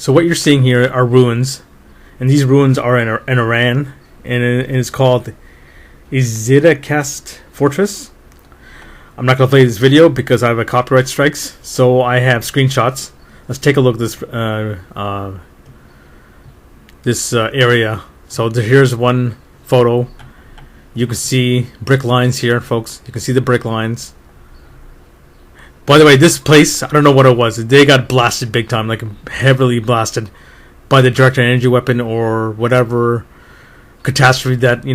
So what you're seeing here are ruins, and these ruins are in Iran, and it's called Izadkhast Fortress. I'm not going to play this video because I have a copyright strikes, so I have screenshots. Let's take a look at this area. So here's one photo. You can see brick lines here, folks. You can see the brick lines. By the way, this place, I don't know what it was. They got blasted big time, like heavily blasted by the directed energy weapon or whatever catastrophe that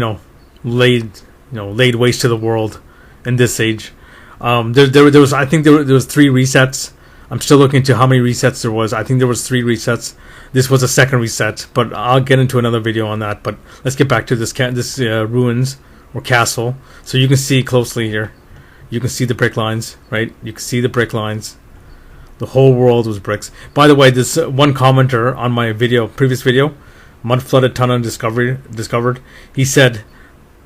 laid waste to the world in this age. There was, I think there was 3 resets. I'm still looking into how many resets there was. I think there was 3 resets. This was a second reset, but I'll get into another video on that. But let's get back to this ruins or castle. So you can see closely here. You can see the brick lines, right? You can see the brick lines. The whole world was bricks. By the way, this one commenter on my previous video, Mud Flooded Tunnel discovered. He said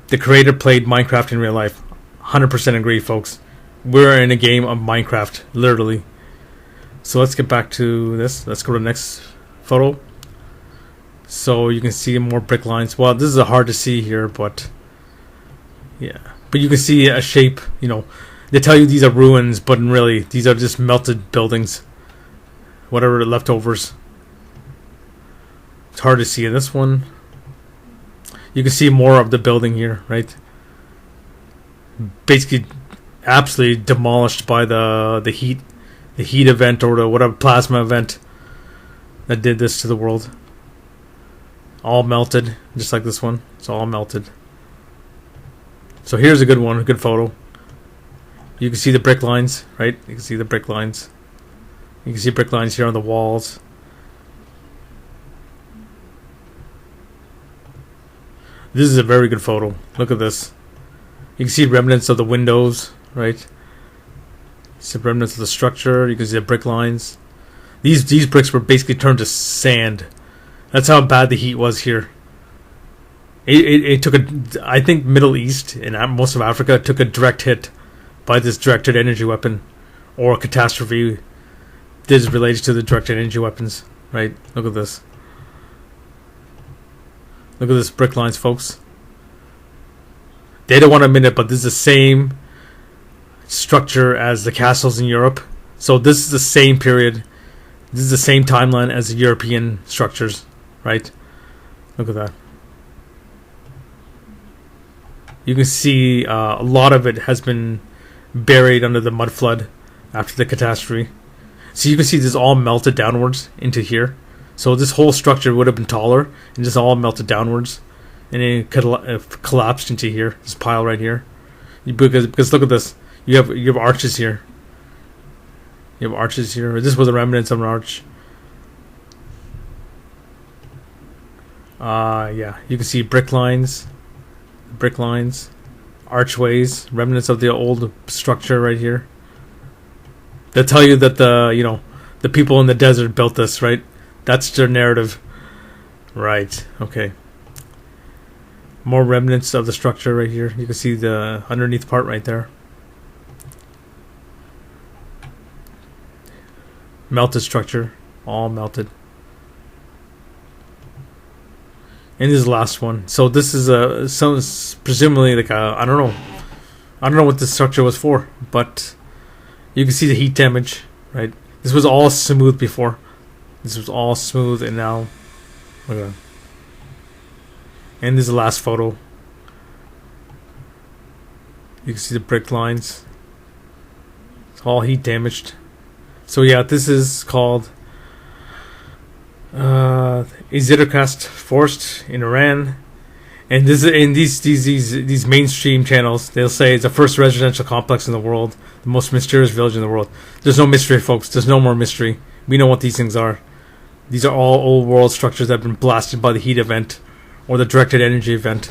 the creator played Minecraft in real life. 100% agree, folks. We're in a game of Minecraft, literally. So let's get back to this. Let's go to the next photo. So you can see more brick lines. Well, this is hard to see here, but yeah. But you can see a shape, They tell you these are ruins, but really, these are just melted buildings. Whatever leftovers. It's hard to see in this one. You can see more of the building here, right? Basically, absolutely demolished by the heat event or the whatever plasma event that did this to the world. All melted, just like this one. It's all melted. So here's a good one, a good photo. You can see the brick lines, right? You can see the brick lines. You can see brick lines here on the walls. This is a very good photo. Look at this. You can see remnants of the windows, right? See remnants of the structure. You can see the brick lines. These bricks were basically turned to sand. That's how bad the heat was here. It took I think Middle East and most of Africa took a direct hit by this directed energy weapon or a catastrophe. This is related to the directed energy weapons, right? Look at this. Look at this brick lines, folks. They don't want to admit it, but this is the same structure as the castles in Europe. So this is the same period. This is the same timeline as the European structures, right? Look at that. You can see a lot of it has been buried under the mud flood after the catastrophe. So you can see this all melted downwards into here. So this whole structure would have been taller and just all melted downwards. And it collapsed into here, this pile right here. Because look at this. You have arches here. You have arches here. This was a remnant of an arch. Yeah, you can see brick lines, archways, remnants of the old structure right here. They'll tell you that the people in the desert built this, right? That's their narrative. Right, okay. More remnants of the structure right here. You can see the underneath part right there. Melted structure, all melted. And this is the last one. So this is presumably like I don't know what this structure was for, but you can see the heat damage, right? This was all smooth before. This was all smooth, and now look at that. And this is the last photo. You can see the brick lines. It's all heat damaged. So yeah, this is called Izadkhast Forest in Iran, and this is in these mainstream channels. They'll say it's the first residential complex in the world, the most mysterious village in the world. There's no mystery, folks. There's no more mystery. We know what these things are. These are all old world structures that have been blasted by the heat event or the directed energy event.